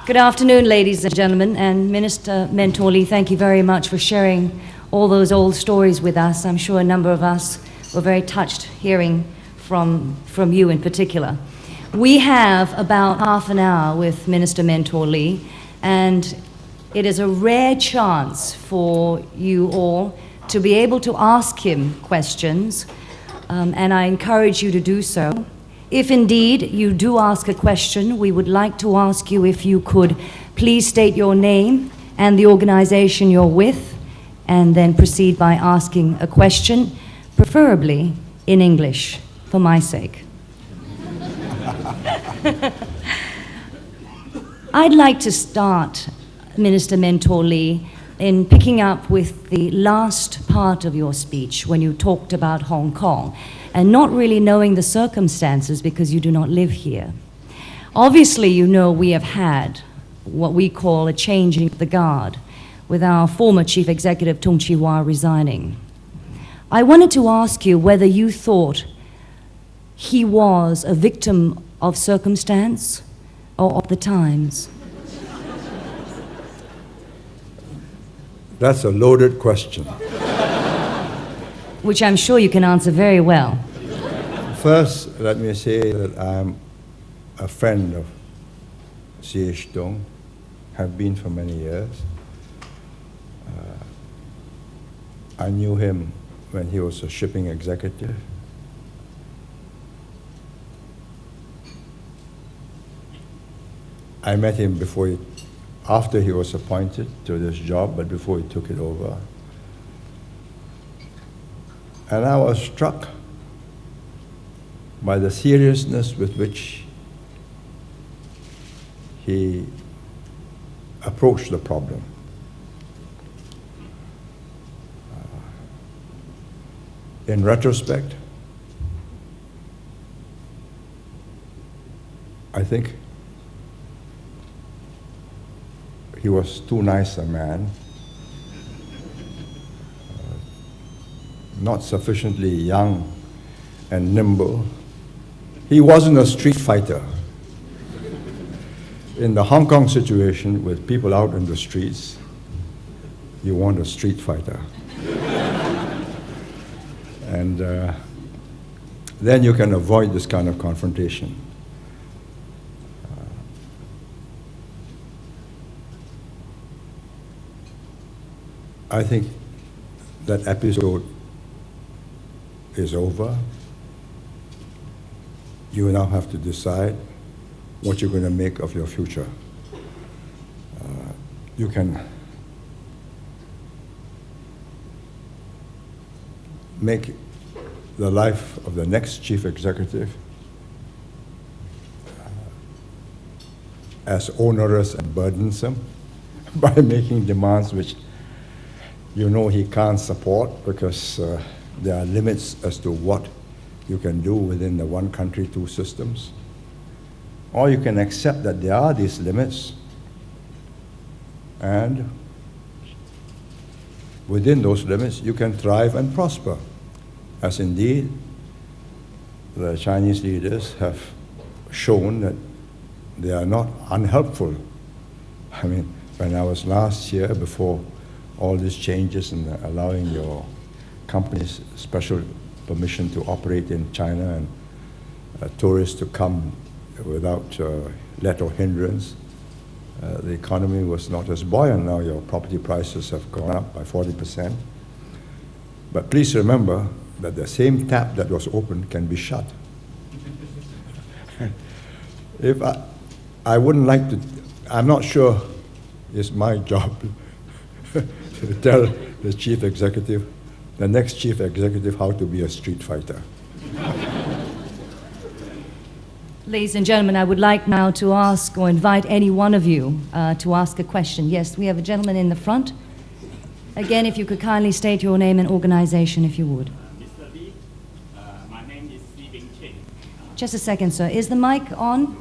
Good afternoon, ladies and gentlemen, and Minister Mentor Lee, thank you very much for sharing all those old stories with us. I'm sure a number of us were very touched hearing from you in particular. We have about half an hour with Minister Mentor Lee, and it is a rare chance for you all to be able to ask him questions, and I encourage you to do so. If indeed you do ask a question, we would like to ask you if you could please state your name and the organization you're with, and then proceed by asking a question, preferably in English, for my sake. I'd like to start, Minister Mentor Lee, in picking up with the last part of your speech when you talked about Hong Kong and not really knowing the circumstances because you do not live here. Obviously, you know we have had what we call a changing of the guard with our former Chief Executive Tung Chee-hwa resigning. I wanted to ask you whether you thought he was a victim of circumstance or of the times. That's a loaded question. Which I'm sure you can answer very well. First, let me say that I'm a friend of C.H. Tung, have been for many years. I knew him when he was a shipping executive. I met him after he was appointed to this job, but before he took it over. And I was struck by the seriousness with which he approached the problem. In retrospect, I think he was too nice a man, not sufficiently young and nimble. He wasn't a street fighter. In the Hong Kong situation, with people out in the streets, you want a street fighter. And then you can avoid this kind of confrontation. I think that episode is over. You now have to decide what you're going to make of your future. You can make the life of the next chief executive as onerous and burdensome by making demands which you know he can't support, because there are limits as to what you can do within the one country, two systems. Or you can accept that there are these limits, and within those limits you can thrive and prosper, as indeed the Chinese leaders have shown that they are not unhelpful. I mean, when I was last year, before all these changes and allowing your companies special permission to operate in China and tourists to come without let or hindrance, the economy was not as buoyant. Now your property prices have gone up by 40%. But please remember that the same tap that was open can be shut. If I wouldn't like to, I'm not sure it's my job to tell the chief executive, the next chief executive, how to be a street fighter. Ladies and gentlemen, I would like now to ask or invite any one of you to ask a question. Yes, we have a gentleman in the front. Again, if you could kindly state your name and organization, if you would. Mr. Lee, my name is Siving Ching. Just a second, sir. Is the mic on?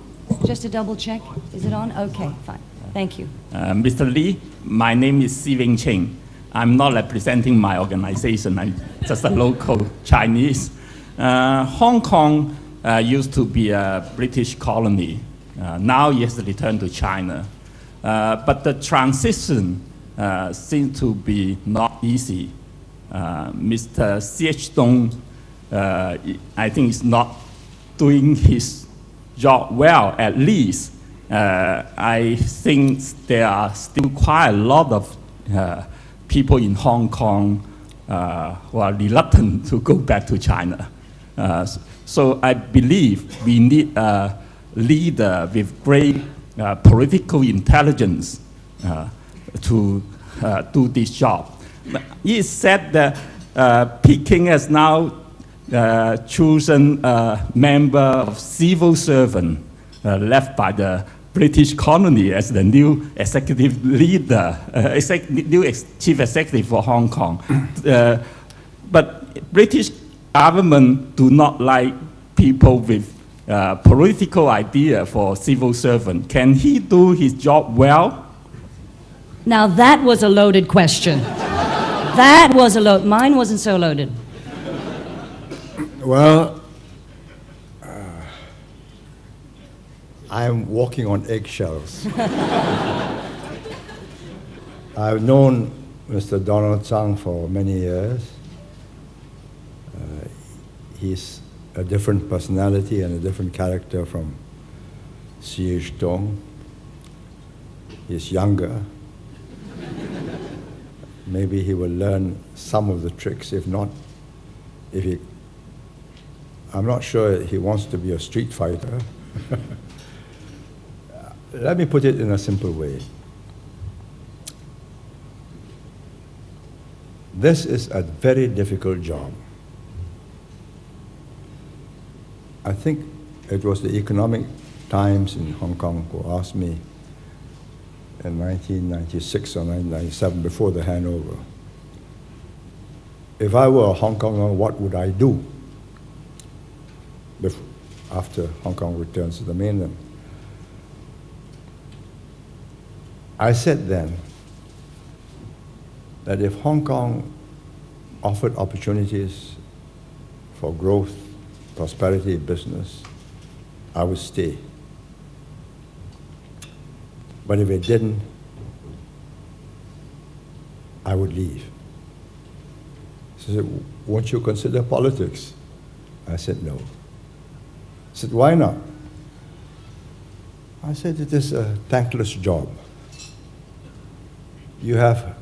Just to double check. Is it on? Okay, fine. Thank you. Mr. Lee, my name is Siving Ching. I'm not representing my organization. I'm just a local Chinese. Hong Kong used to be a British colony. Now it has returned to China. But the transition seems to be not easy. Mr. C.H. Dong, I think, is not doing his job well, at least. I think there are still quite a lot of people in Hong Kong who are reluctant to go back to China. So I believe we need a leader with great political intelligence to do this job. It said that Peking has now chosen a member of civil servant left by the British colony as the new executive leader, chief executive for Hong Kong. But British government do not like people with political idea for civil servant. Can he do his job well? Now that was a loaded question. That was a load. Mine wasn't so loaded. Well, I'm walking on eggshells. I've known Mr. Donald Tsang for many years. He's a different personality and a different character from C.H. Dong. He's younger. Maybe he will learn some of the tricks. If not, I'm not sure he wants to be a street fighter. Let me put it in a simple way. This is a very difficult job. I think it was the Economic Times in Hong Kong who asked me in 1996 or 1997, before the handover, if I were a Hong Konger, what would I do after Hong Kong returns to the mainland? I said then that if Hong Kong offered opportunities for growth, prosperity, business, I would stay. But if it didn't, I would leave. He said, won't you consider politics? I said, no. He said, why not? I said, it is a thankless job. You have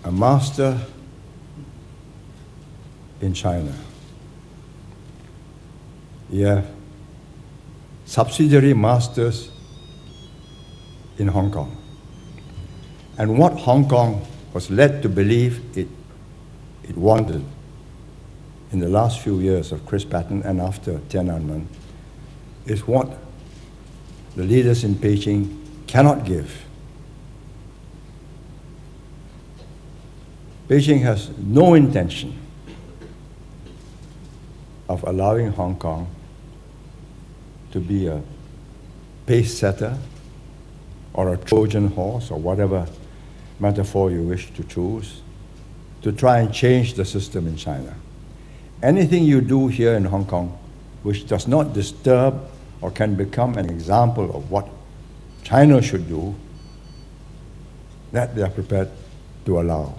a master in China. You have subsidiary masters in Hong Kong. And what Hong Kong was led to believe it wanted in the last few years of Chris Patten and after Tiananmen is what the leaders in Beijing cannot give. Beijing has no intention of allowing Hong Kong to be a pace setter or a Trojan horse or whatever metaphor you wish to choose to try and change the system in China. Anything you do here in Hong Kong which does not disturb or can become an example of what China should do, that they are prepared to allow.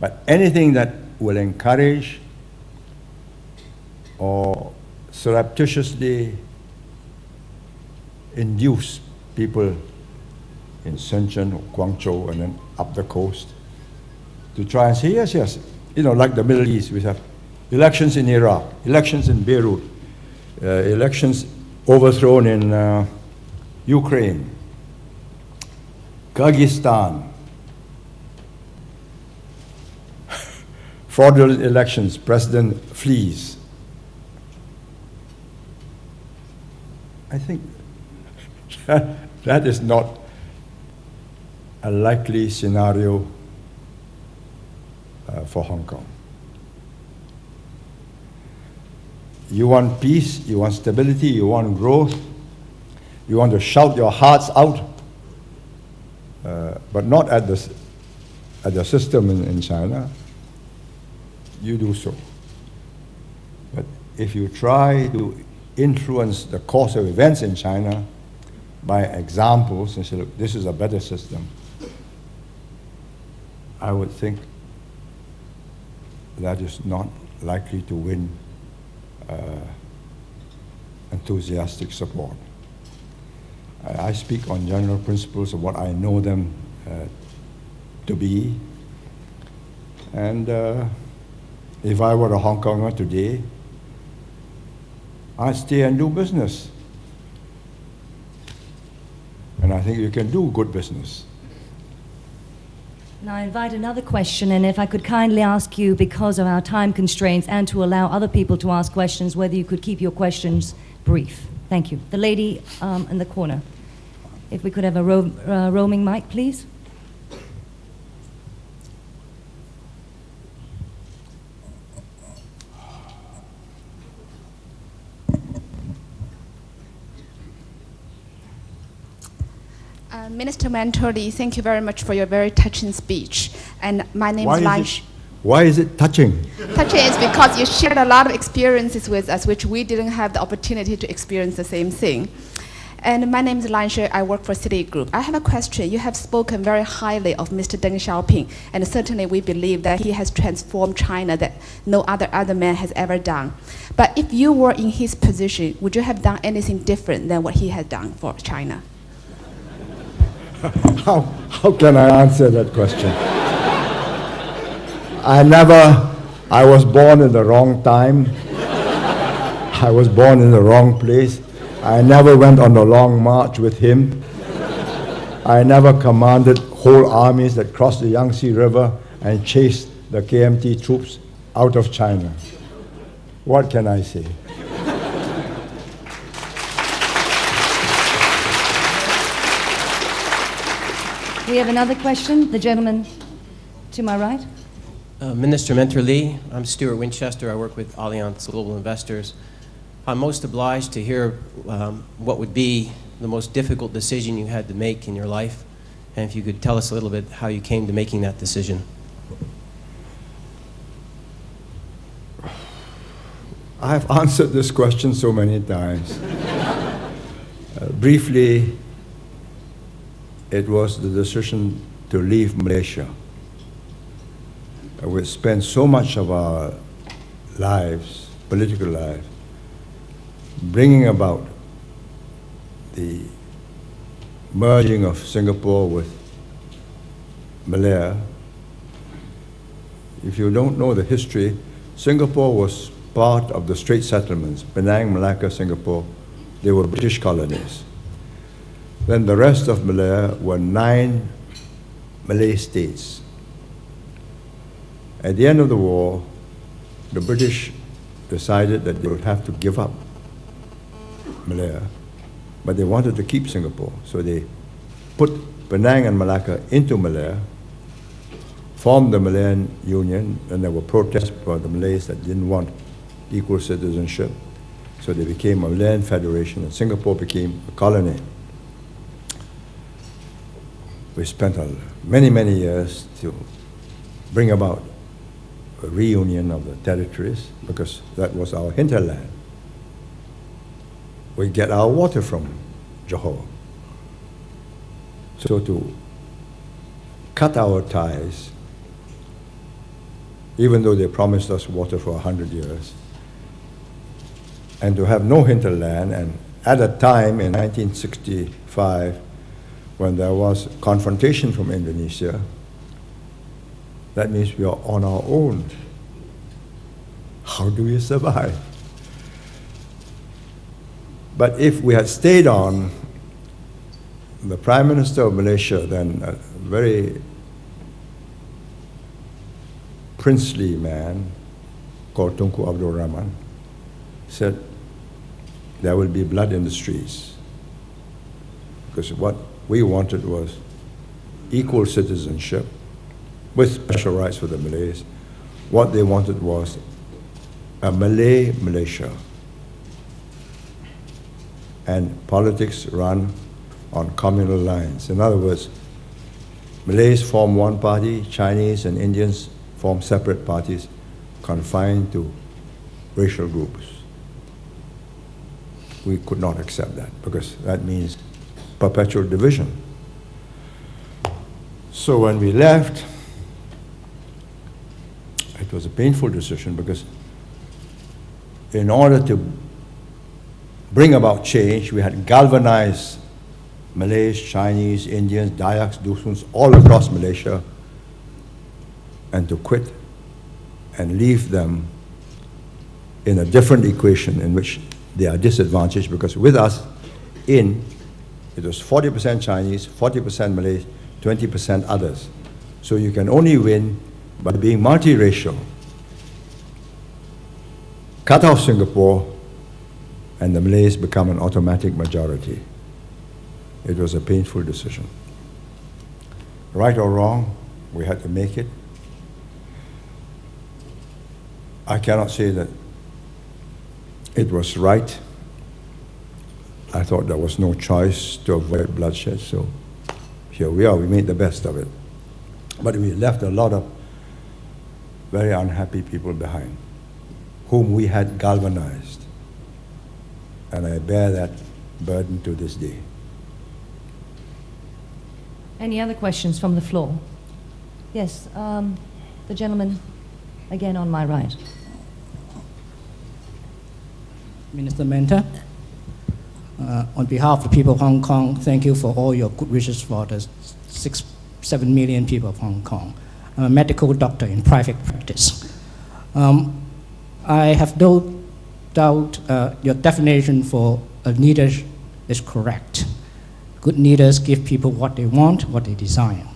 But anything that will encourage or surreptitiously induce people in Shenzhen or Guangzhou and then up the coast to try and say, yes, yes, you know, like the Middle East, we have elections in Iraq, elections in Beirut, elections overthrown in Ukraine, Kyrgyzstan, fraudulent elections, president flees. I think that is not a likely scenario for Hong Kong. You want peace, you want stability, you want growth, you want to shout your hearts out, but not at the system in China. You do so. But if you try to influence the course of events in China, by examples and say, look, this is a better system, I would think that is not likely to win enthusiastic support. I speak on general principles of what I know them to be. And if I were a Hong Konger today, I'd stay and do business. And I think you can do good business. Now I invite another question, and if I could kindly ask you, because of our time constraints and to allow other people to ask questions, whether you could keep your questions brief. Thank you. The lady in the corner. If we could have a roaming mic, please. Minister Mentoli, thank you very much for your very touching speech. And my name is Lan. Why is it touching? Touching is because you shared a lot of experiences with us, which we didn't have the opportunity to experience the same thing. And my name is Lan Shi. I work for Citigroup. I have a question. You have spoken very highly of Mr. Deng Xiaoping, and certainly we believe that he has transformed China that no other man has ever done. But if you were in his position, would you have done anything different than what he had done for China? How can I answer that question? I was born in the wrong time. I was born in the wrong place. I never went on a long march with him. I never commanded whole armies that crossed the Yangtze River and chased the KMT troops out of China. What can I say? We have another question. The gentleman to my right. Minister Mentor Lee, I'm Stuart Winchester. I work with Allianz Global Investors. I'm most obliged to hear what would be the most difficult decision you had to make in your life, and if you could tell us a little bit how you came to making that decision. I've answered this question so many times. Briefly, it was the decision to leave Malaysia. We spent so much of our lives, political lives, bringing about the merging of Singapore with Malaya. If you don't know the history, Singapore was part of the Strait Settlements, Penang, Malacca, Singapore. They were British colonies. Then the rest of Malaya were 9 Malay states. At the end of the war, the British decided that they would have to give up Malaya, but they wanted to keep Singapore. So they put Penang and Malacca into Malaya, formed the Malayan Union, and there were protests by the Malays that didn't want equal citizenship. So they became a Malayan Federation, and Singapore became a colony. We spent many, many years to bring about a reunion of the territories, because that was our hinterland. We get our water from Johor. So to cut our ties, even though they promised us water for 100 years, and to have no hinterland, and at a time in 1965, when there was confrontation from Indonesia, that means we are on our own. How do we survive? But if we had stayed on, the Prime Minister of Malaysia, then a very princely man called Tunku Abdul Rahman, said there will be blood in the streets. Because what we wanted was equal citizenship with special rights for the Malays. What they wanted was a Malay Malaysia, and politics run on communal lines. In other words, Malays form one party, Chinese and Indians form separate parties confined to racial groups. We could not accept that, because that means perpetual division. So when we left, it was a painful decision because in order to bring about change, we had galvanized Malays, Chinese, Indians, Dayaks, Dusuns, all across Malaysia, and to quit and leave them in a different equation in which they are disadvantaged, because with us it was 40% Chinese, 40% Malays, 20% others. So you can only win by being multiracial. Cut off Singapore, and the Malays become an automatic majority. It was a painful decision. Right or wrong, we had to make it. I cannot say that it was right. I thought there was no choice to avoid bloodshed, so here we are, we made the best of it. But we left a lot of very unhappy people behind, whom we had galvanized. And I bear that burden to this day. Any other questions from the floor? Yes, the gentleman again on my right. Minister Menta, on behalf of the people of Hong Kong, thank you for all your good wishes for the 7 million people of Hong Kong. I'm a medical doctor in private practice. I have no doubt your definition for a leader is correct. Good leaders give people what they want, what they desire.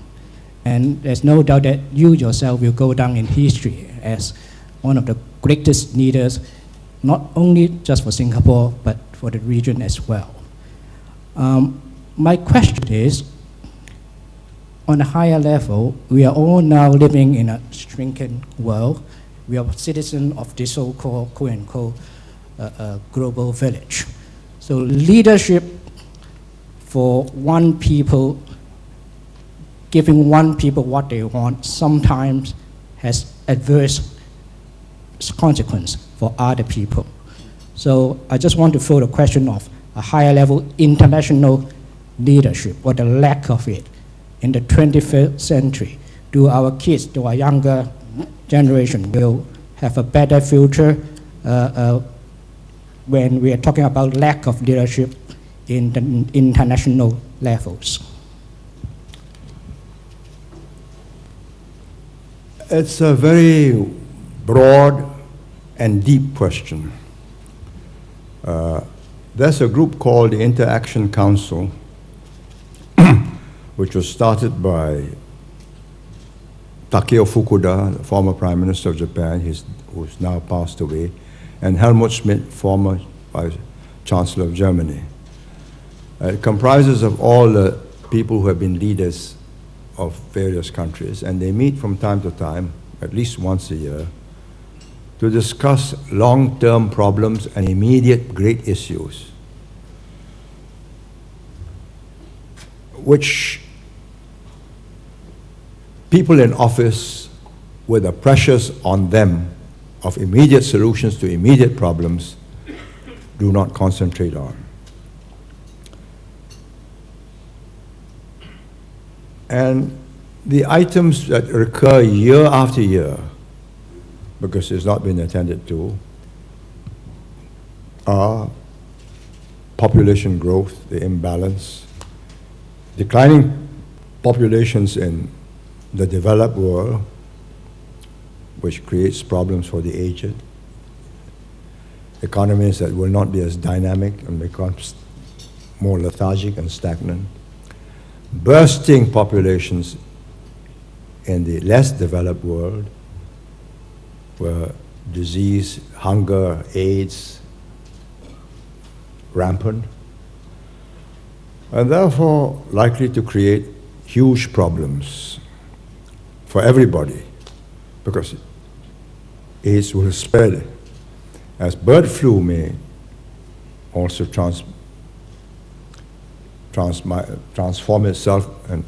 And there's no doubt that you yourself will go down in history as one of the greatest leaders, not only just for Singapore, but for the region as well. My question is, on a higher level, we are all now living in a shrinking world. We are citizens of the so-called quote-unquote global village. So leadership for one people, giving one people what they want, sometimes has adverse consequence for other people. So I just want to throw the question of a higher level international leadership, or the lack of it in the 21st century. Do our kids, do our younger generation will have a better future when we are talking about lack of leadership in the international levels? It's a very broad and deep question. There's a group called the Interaction Council, which was started by Takeo Fukuda, the former Prime Minister of Japan, who's now passed away, and Helmut Schmidt, former Vice Chancellor of Germany. It comprises of all the people who have been leaders of various countries, and they meet from time to time, at least once a year, to discuss long-term problems and immediate great issues, which people in office, with the pressures on them of immediate solutions to immediate problems, do not concentrate on. And the items that recur year after year, because it's not been attended to, are population growth, the imbalance, declining populations in the developed world, which creates problems for the aged, economies that will not be as dynamic and becomes more lethargic and stagnant, bursting populations in the less developed world, where disease, hunger, AIDS, rampant, and therefore likely to create huge problems for everybody, because AIDS will spread, as bird flu may also transform itself and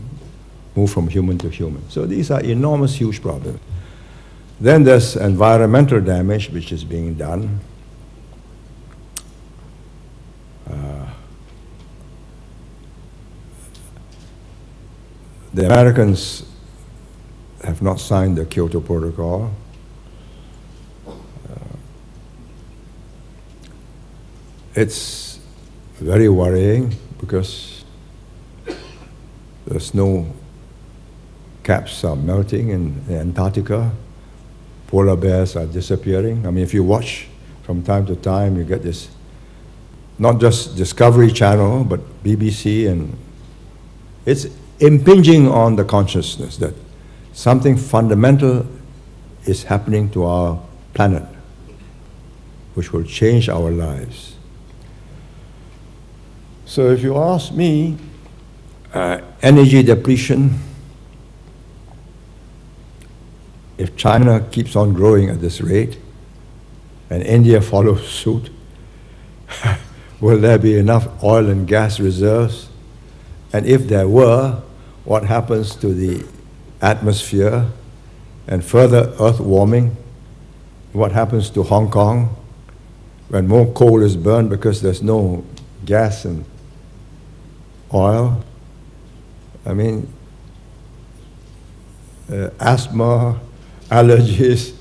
move from human to human. So these are enormous, huge problems. Then there's environmental damage, which is being done. The Americans have not signed the Kyoto Protocol. It's very worrying because the snow caps are melting in Antarctica. Polar bears are disappearing. I mean, if you watch from time to time, you get this, not just Discovery Channel, but BBC, and it's impinging on the consciousness that something fundamental is happening to our planet, which will change our lives. So if you ask me, energy depletion, if China keeps on growing at this rate and India follows suit, will there be enough oil and gas reserves? And if there were, what happens to the atmosphere and further earth warming? What happens to Hong Kong when more coal is burned because there's no gas and oil? I mean, asthma, allergies,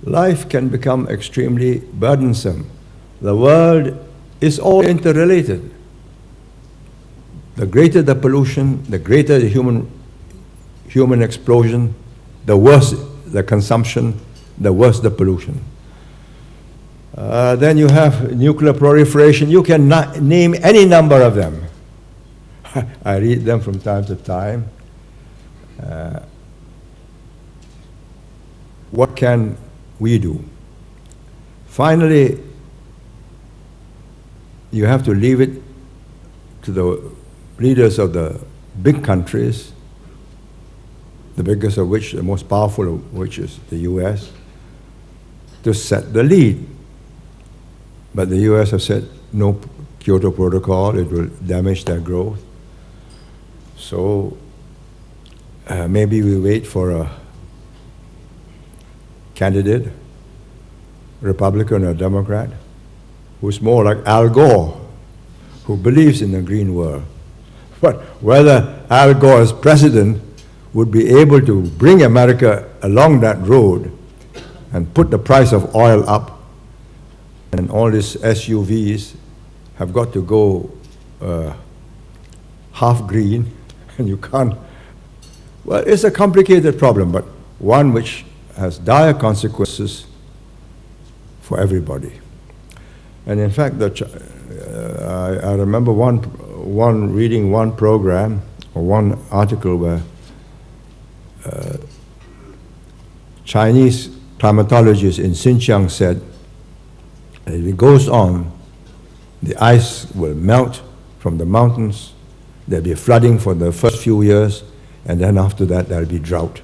life can become extremely burdensome. The world is all interrelated. The greater the pollution, the greater the human explosion, the worse the consumption, the worse the pollution. Then you have nuclear proliferation. You can name any number of them. I read them from time to time. What can we do? Finally, you have to leave it to the leaders of the big countries, the biggest of which, the most powerful of which is the US, to set the lead. But the US has said no Kyoto Protocol, it will damage their growth. So maybe we wait for a candidate, Republican or Democrat, who's more like Al Gore, who believes in the green world. But whether Al Gore as president would be able to bring America along that road and put the price of oil up, and all these SUVs have got to go half green, and you can't. Well, it's a complicated problem, but one which has dire consequences for everybody. And in fact, I remember reading one program or one article where Chinese climatologists in Xinjiang said that if it goes on, the ice will melt from the mountains, there'll be flooding for the first few years, and then after that there'll be drought.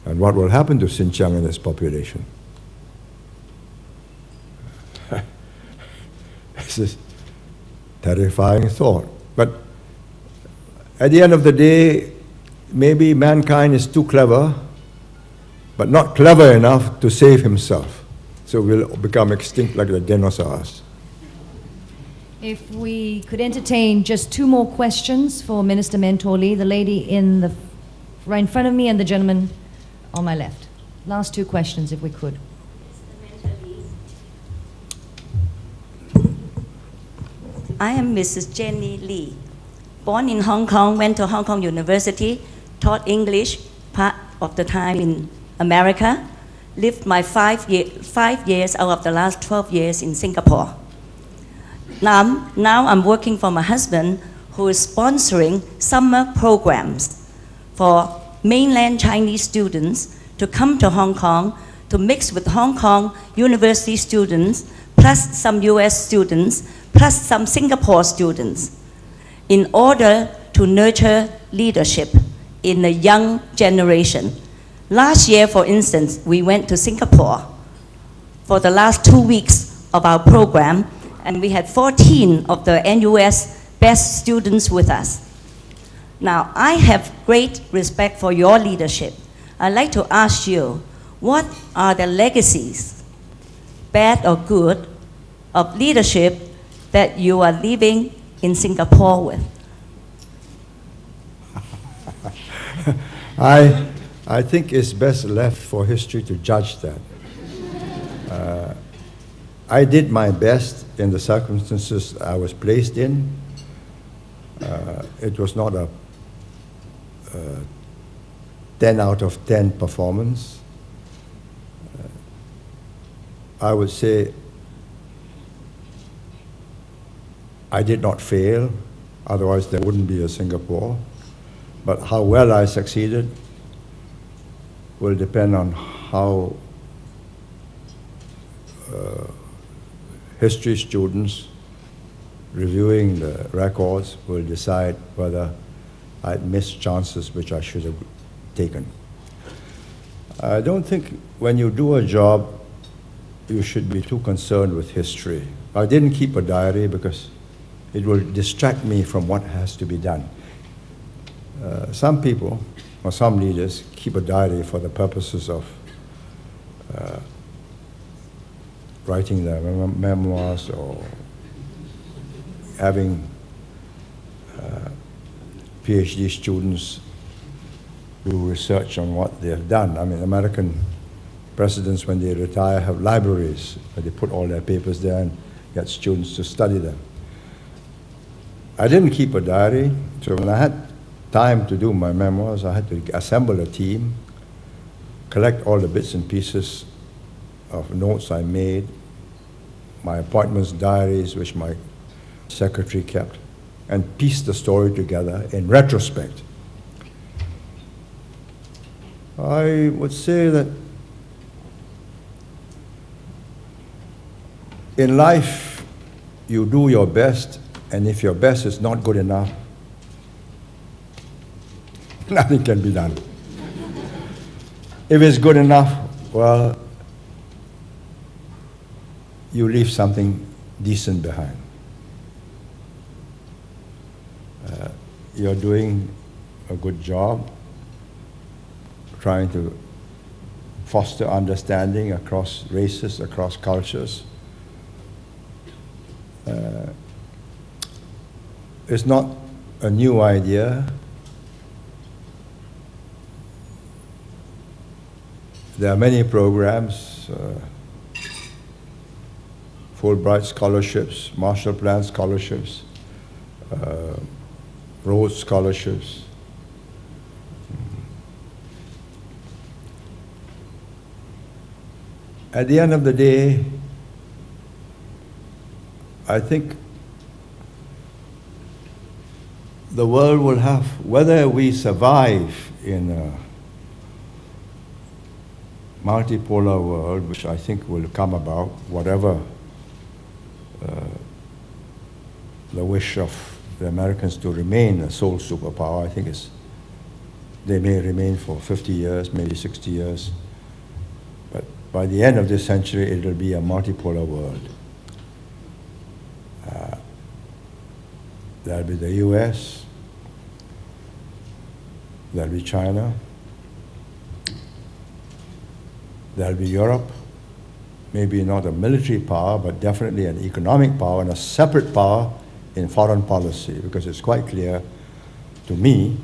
And what will happen to Xinjiang and its population? This is terrifying thought. But at the end of the day, maybe mankind is too clever, but not clever enough to save himself. So we'll become extinct like the dinosaurs. If we could entertain just two more questions for Minister Mentor Lee, the lady right in front of me and the gentleman on my left. Last two questions, if we could. I am Mrs. Jenny Lee. Born in Hong Kong, went to Hong Kong University, taught English part of the time in America, lived my 5 years out of the last 12 years in Singapore. Now I'm working for my husband, who is sponsoring summer programs for mainland Chinese students to come to Hong Kong to mix with Hong Kong university students, plus some US students, plus some Singapore students, in order to nurture leadership in the young generation. Last year, for instance, we went to Singapore for the last 2 weeks of our program, and we had 14 of the NUS best students with us. Now, I have great respect for your leadership. I'd like to ask you, what are the legacies, bad or good, of leadership that you are leaving in Singapore with? I think it's best left for history to judge that. I did my best in the circumstances I was placed in. It was not a 10 out of 10 performance. I would say I did not fail, otherwise there wouldn't be a Singapore. But how well I succeeded will depend on how history students reviewing the records will decide whether I'd missed chances which I should have taken. I don't think when you do a job, you should be too concerned with history. I didn't keep a diary because it will distract me from what has to be done. Some people, or some leaders, keep a diary for the purposes of writing their memoirs or having PhD students do research on what they have done. I mean, American presidents, when they retire, have libraries where they put all their papers there and get students to study them. I didn't keep a diary, so when I had time to do my memoirs, I had to assemble a team, collect all the bits and pieces of notes I made, my appointments diaries, which my secretary kept, and piece the story together in retrospect. I would say that in life, you do your best, and if your best is not good enough, nothing can be done. If it's good enough, well, you leave something decent behind. You're doing a good job trying to foster understanding across races, across cultures. It's not a new idea. There are many programs, Fulbright scholarships, Marshall Plan scholarships, Rhodes scholarships. At the end of the day, I think the world will have, whether we survive in a multipolar world, which I think will come about, whatever the wish of the Americans to remain a sole superpower, I think they may remain for 50 years, maybe 60 years. But by the end of this century, it will be a multipolar world. There'll be the US, there'll be China, there'll be Europe, maybe not a military power, but definitely an economic power and a separate power in foreign policy, because it's quite clear to me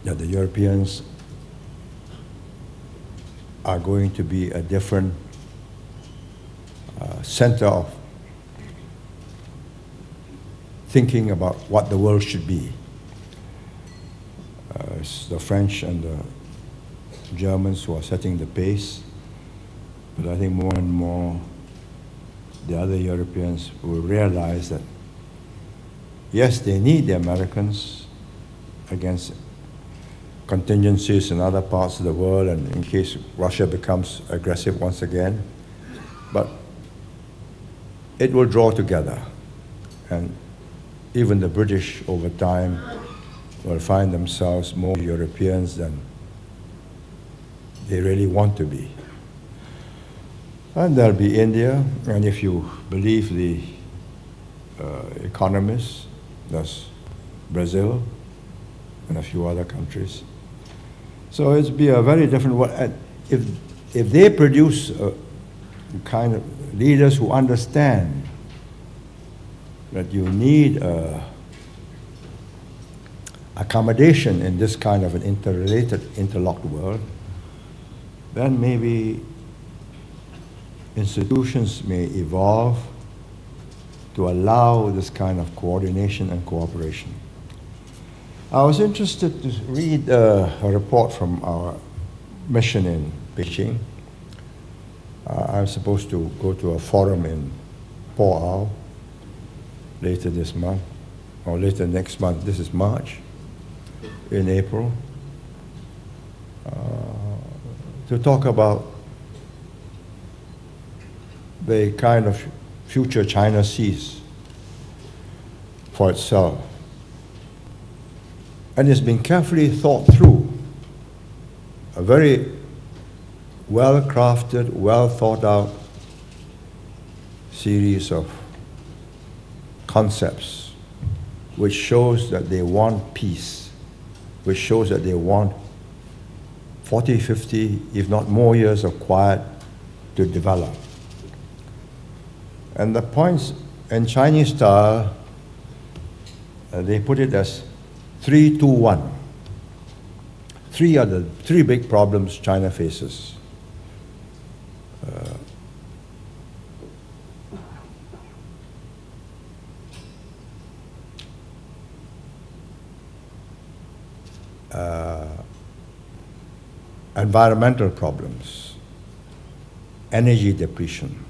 that the Europeans are going to be a different center of thinking about what the world should be. It's the French and the Germans who are setting the pace, but I think more and more the other Europeans will realize that yes, they need the Americans against contingencies in other parts of the world and in case Russia becomes aggressive once again, but it will draw together. And even the British over time will find themselves more Europeans than they really want to be. And there'll be India, and if you believe the economists, there's Brazil and a few other countries. So it'll be a very different world. And if they produce kind of leaders who understand that you need a accommodation in this kind of an interrelated, interlocked world, then maybe institutions may evolve to allow this kind of coordination and cooperation. I was interested to read a report from our mission in Beijing. I'm supposed to go to a forum in Po'ao later this month, or later next month. This is March, in April, to talk about the kind of future China sees for itself. And it's been carefully thought through, a very well-crafted, well-thought-out series of concepts which shows that they want peace, which shows that they want 40, 50, if not more years of quiet to develop. And the points in Chinese style, they put it as 3, 2, 1. Three are the three big problems China faces. Environmental problems, energy depletion,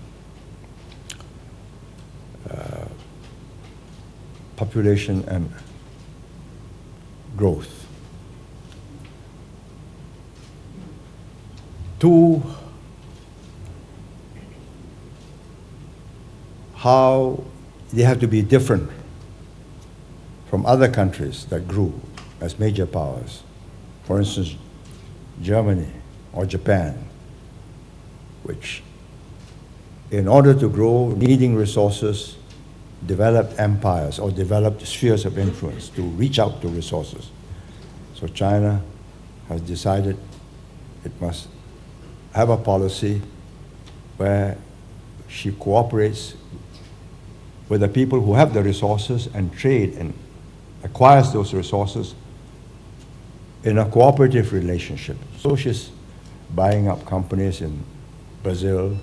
population and growth. 2, how they have to be different from other countries that grew as major powers. For instance, Germany or Japan, which in order to grow, needing resources, developed empires or developed spheres of influence to reach out to resources. So China has decided it must have a policy where she cooperates with the people who have the resources and trade and acquires those resources in a cooperative relationship. So she's buying up companies in Brazil,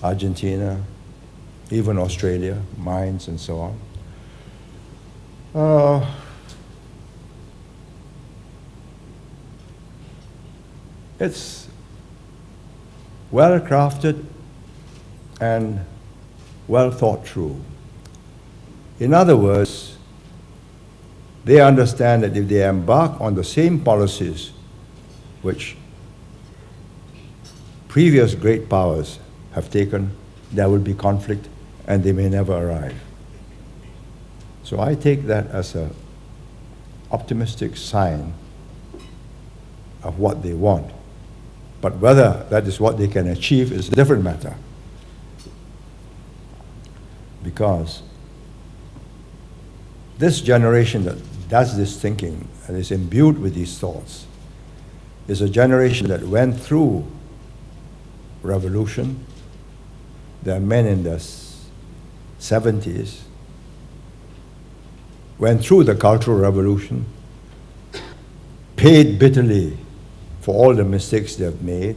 Argentina, even Australia, mines and so on. It's well crafted and well thought through. In other words, they understand that if they embark on the same policies which previous great powers have taken, there will be conflict and they may never arrive. So I take that as an optimistic sign of what they want. But whether that is what they can achieve is a different matter. Because this generation that does this thinking and is imbued with these thoughts is a generation that went through revolution. There are men in their 70s, went through the Cultural Revolution, paid bitterly for all the mistakes they have made,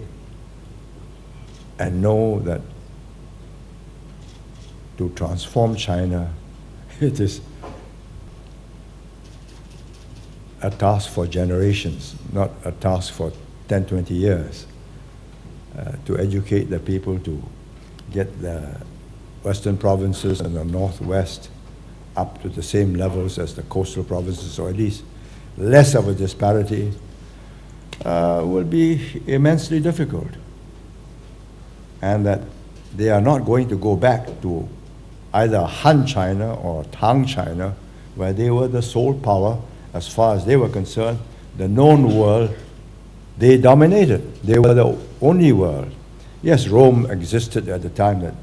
and know that to transform China, it is a task for generations, not a task for 10, 20 years, to educate the people to get the western provinces and the northwest up to the same levels as the coastal provinces, or at least less of a disparity, will be immensely difficult. And that they are not going to go back to either Han China or Tang China, where they were the sole power as far as they were concerned. The known world, they dominated. They were the only world. Yes, Rome existed at the time that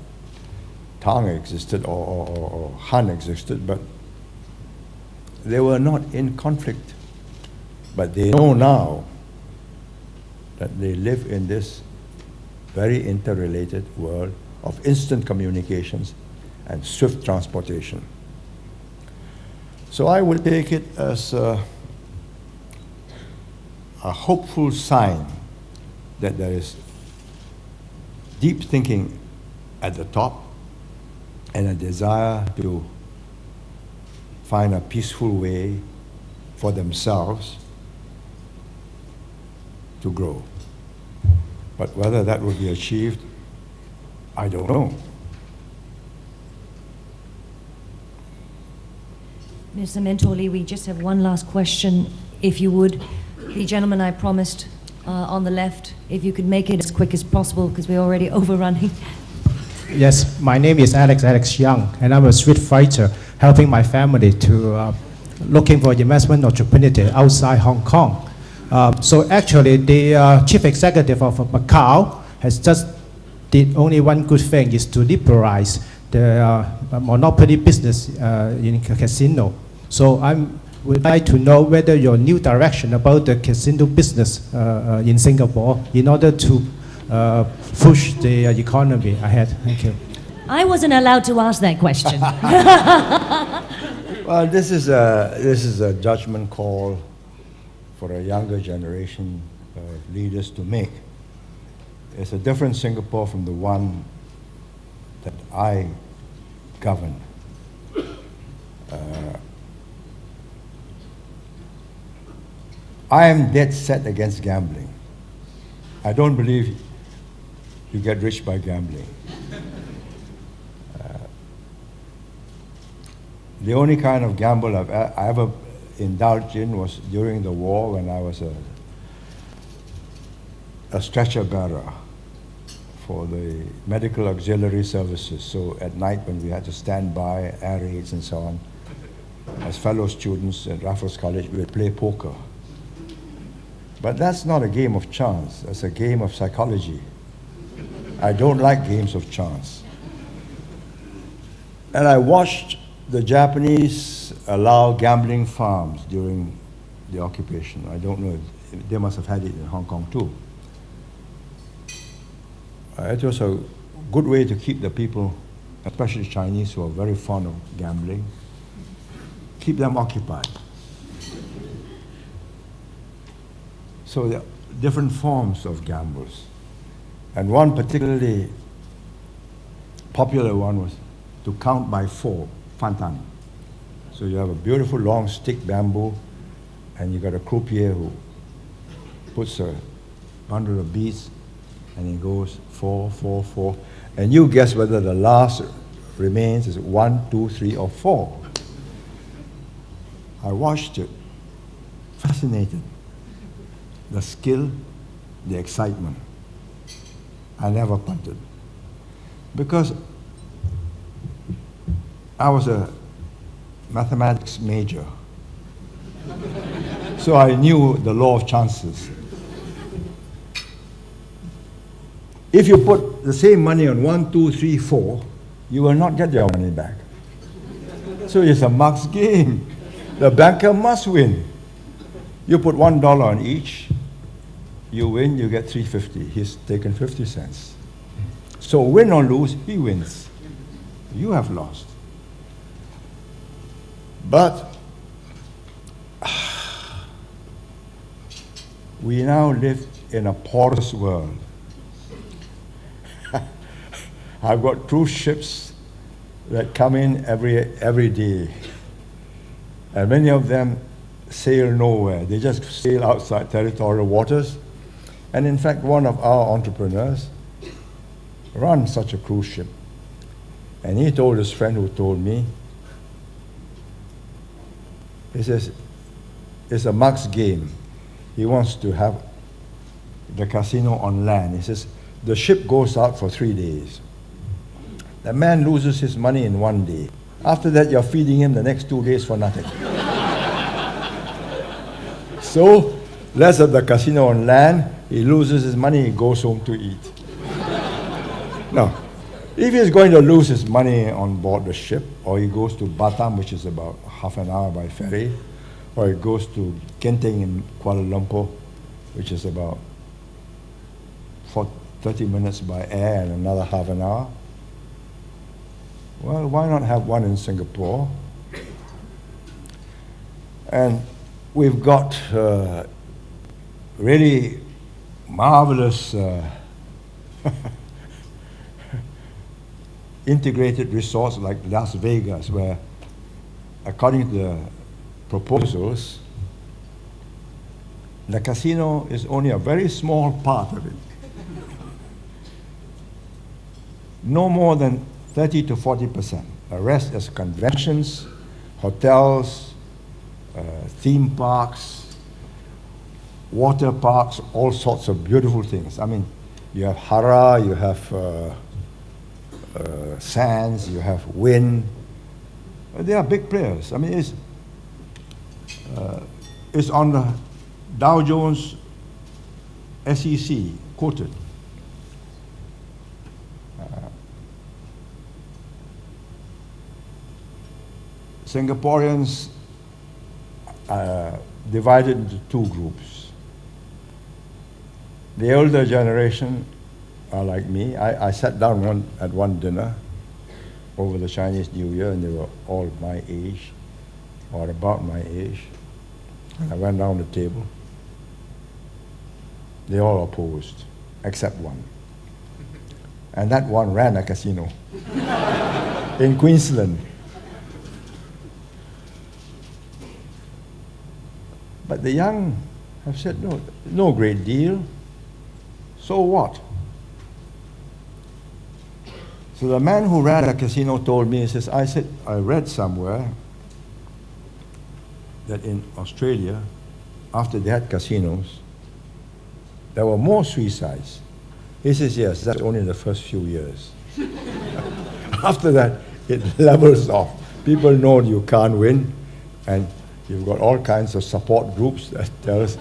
Tang existed or Han existed, but they were not in conflict. But they know now that they live in this very interrelated world of instant communications and swift transportation. So I would take it as a hopeful sign that there is deep thinking at the top and a desire to find a peaceful way for themselves to grow. But whether that will be achieved, I don't know. Mr. Mentor Lee, we just have one last question, if you would. The gentleman I promised on the left, if you could make it as quick as possible, because we're already overrunning. Yes, my name is Alex Young, and I'm a street fighter helping my family to looking for investment opportunity outside Hong Kong. So actually, the chief executive of Macau has just did only one good thing, is to liberalize the monopoly business in casino. So I would like to know whether your new direction about the casino business in Singapore in order to push the economy ahead. Thank you. I wasn't allowed to ask that question. Well, this is a judgment call for a younger generation of leaders to make. It's a different Singapore from the one that I govern. I am dead set against gambling. I don't believe you get rich by gambling. The only kind of gamble I ever indulged in was during the war when I was a stretcher bearer for the medical auxiliary services. So at night when we had to stand by, air raids and so on, as fellow students at Raffles College, we would play poker. But that's not a game of chance, it's a game of psychology. I don't like games of chance. And I watched the Japanese allow gambling farms during the occupation. I don't know, they must have had it in Hong Kong too. It was a good way to keep the people, especially Chinese who are very fond of gambling, keep them occupied. So there are different forms of gambles. And one particularly popular one was to count by 4, Fantan. So you have a beautiful long stick bamboo, and you got a croupier who puts a bundle of beads, and he goes 4, 4, 4, and you guess whether the last remains is 1, 2, 3, or 4. I watched it, fascinated. The skill, the excitement. I never punted. Because I was a mathematics major. So I knew the law of chances. If you put the same money on 1, 2, 3, 4, you will not get your money back. So it's a max game. The banker must win. You put $1 on each, you win, you get $3.50. He's taken 50 cents. So win or lose, he wins. You have lost. But we now live in a porous world. I've got cruise ships that come in every day. And many of them sail nowhere. They just sail outside territorial waters. And in fact, one of our entrepreneurs runs such a cruise ship. And he told his friend who told me, he says, it's a max game. He wants to have the casino on land. He says, the ship goes out for 3 days. The man loses his money in 1 day. After that, you're feeding him the next 2 days for nothing. So, let's have the casino on land. He loses his money, he goes home to eat. Now, if he's going to lose his money on board the ship, or he goes to Batam, which is about half an hour by ferry, or he goes to Genting in Kuala Lumpur, which is about 30 minutes by air and another half an hour. Well, why not have one in Singapore? And we've got really marvelous integrated resorts like Las Vegas, where, according to the proposals, the casino is only a very small part of it. No more than 30 to 40%. The rest is conventions, hotels, theme parks, water parks, all sorts of beautiful things. I mean, you have hara, you have sands, you have wind. They are big players. I mean, it's on the Dow Jones SEC quoted. Singaporeans divided into two groups. The older generation are like me. I sat down at one dinner over the Chinese New Year, and they were all my age, or about my age. And I went down the table. They all opposed, except one. And that one ran a casino in Queensland. But the young have said, no great deal. So what? So the man who ran a casino told me, he says, I read somewhere that in Australia, after they had casinos, there were more suicides. He says, yes, that's only in the first few years. After that, it levels off. People know you can't win, and you've got all kinds of support groups that tell us.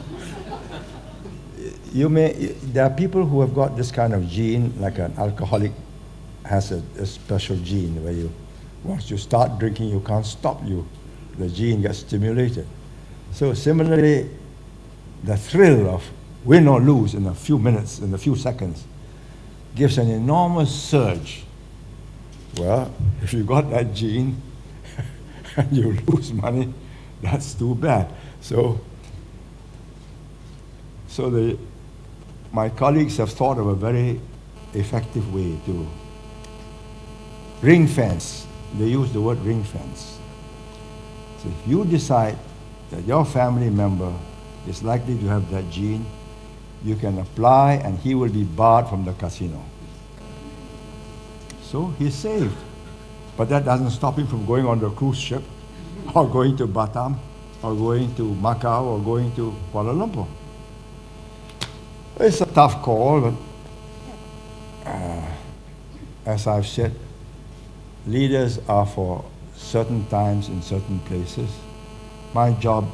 There are people who have got this kind of gene, like an alcoholic has a special gene where once you start drinking, you can't stop you. The gene gets stimulated. So similarly, the thrill of win or lose in a few minutes, in a few seconds, gives an enormous surge. Well, if you got that gene and you lose money, that's too bad. So my colleagues have thought of a very effective way to ring fence. They use the word ring fence. So if you decide that your family member is likely to have that gene, you can apply and he will be barred from the casino. So he's saved. But that doesn't stop him from going on the cruise ship or going to Batam or going to Macau or going to Kuala Lumpur. It's a tough call, but as I've said, leaders are for certain times in certain places. My job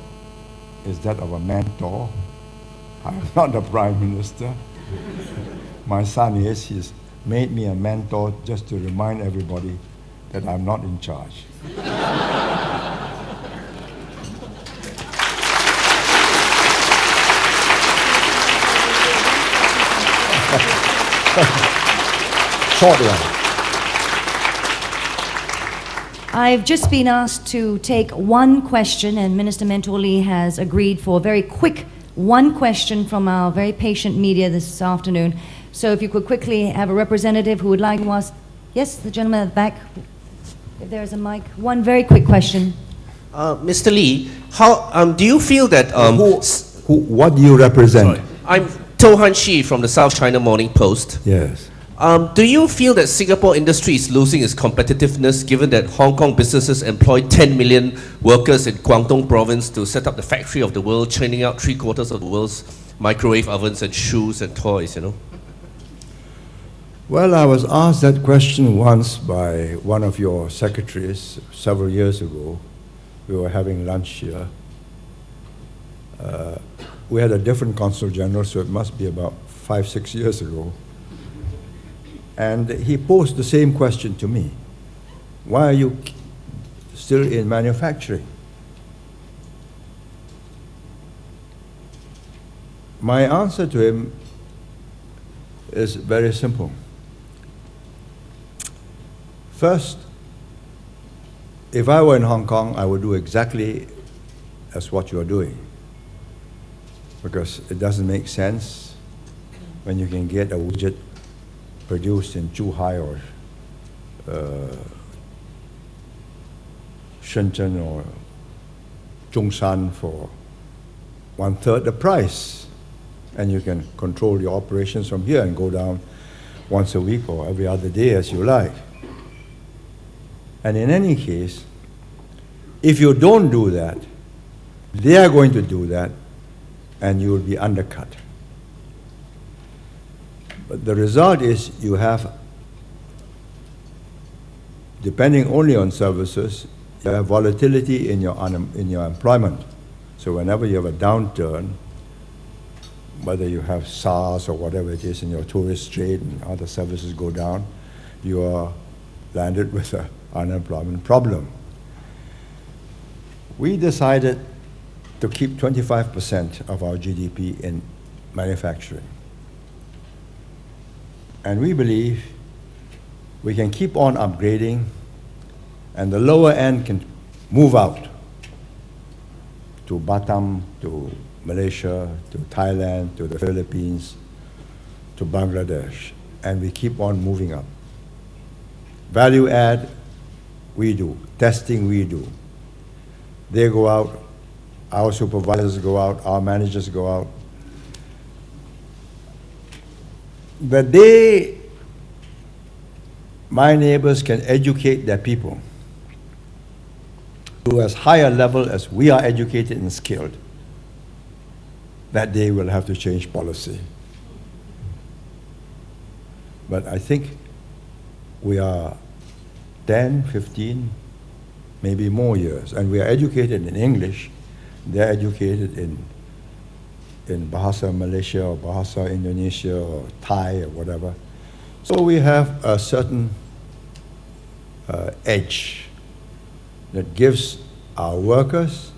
is that of a mentor. I'm not the Prime Minister. My son is. He's made me a mentor just to remind everybody that I'm not in charge. Short one. I've just been asked to take one question, and Minister Mentoli has agreed for a very quick one question from our very patient media this afternoon. So if you could quickly have a representative who would like to ask, yes, the gentleman at the back, if there's a mic, one very quick question. Mr. Lee, how do you feel that... What do you represent? Sorry. I'm To Han Shi from the South China Morning Post. Yes. Do you feel that Singapore industry is losing its competitiveness given that Hong Kong businesses employ 10 million workers in Guangdong province to set up the factory of the world, churning out 3/4 of the world's microwave ovens and shoes and toys, you know? Well, I was asked that question once by one of your secretaries several years ago. We were having lunch here. We had a different consul general, so it must be about 5-6 years ago. And he posed the same question to me. Why are you still in manufacturing? My answer to him is very simple. First, if I were in Hong Kong, I would do exactly as what you're doing. because it doesn't make sense when you can get a widget produced in Zhuhai or Shenzhen or Zhongshan for 1/3 the price, and you can control your operations from here and go down once a week or every other day as you like. And in any case, if you don't do that, they are going to do that, and you will be undercut. But the result is you have, depending only on services, you have volatility in your employment. So whenever you have a downturn, whether you have SARS or whatever it is in your tourist trade and other services go down, you are landed with an unemployment problem. We decided to keep 25% of our GDP in manufacturing. And we believe we can keep on upgrading, and the lower end can move out to Batam, to Malaysia, to Thailand, to the Philippines, to Bangladesh, and we keep on moving up. Value add, we do. Testing, we do. They go out, our supervisors go out, our managers go out. The day my neighbors can educate their people to as high a level as we are educated and skilled, that day we'll have to change policy. But I think we are 10, 15, maybe more years, and we are educated in English. They're educated in Bahasa Malaysia or Bahasa Indonesia or Thai or whatever. So we have a certain edge that gives our workers,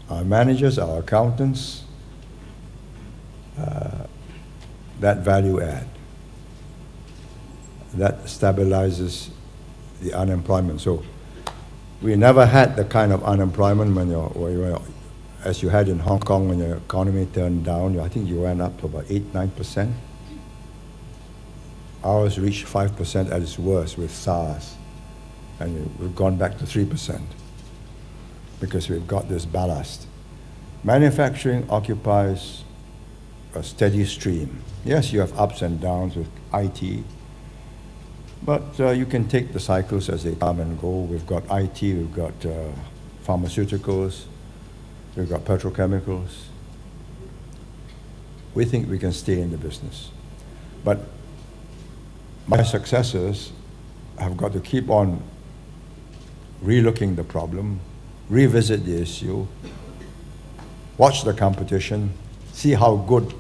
our managers, our accountants, that value add. That stabilizes the unemployment. So we never had the kind of unemployment when as you had in Hong Kong when your economy turned down. I think you went up to about 8-9%. Ours reached 5% at its worst with SARS, and we've gone back to 3% because we've got this ballast. Manufacturing occupies a steady stream. Yes, you have ups and downs with IT, but you can take the cycles as they come and go. We've got IT, we've got pharmaceuticals, we've got petrochemicals. We think we can stay in the business. But my successors have got to keep on relooking the problem, revisit the issue, watch the competition, see how good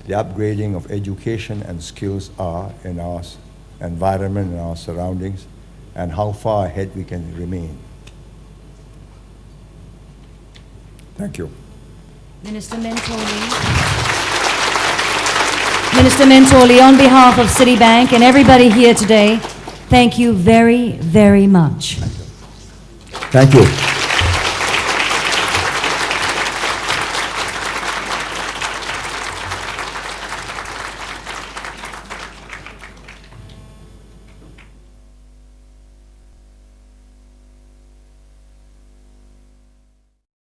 the upgrading of education and skills are in our environment and our surroundings, and how far ahead we can remain. Thank you. Minister Mentoli, on behalf of Citibank and everybody here today, thank you very, very much. Thank you.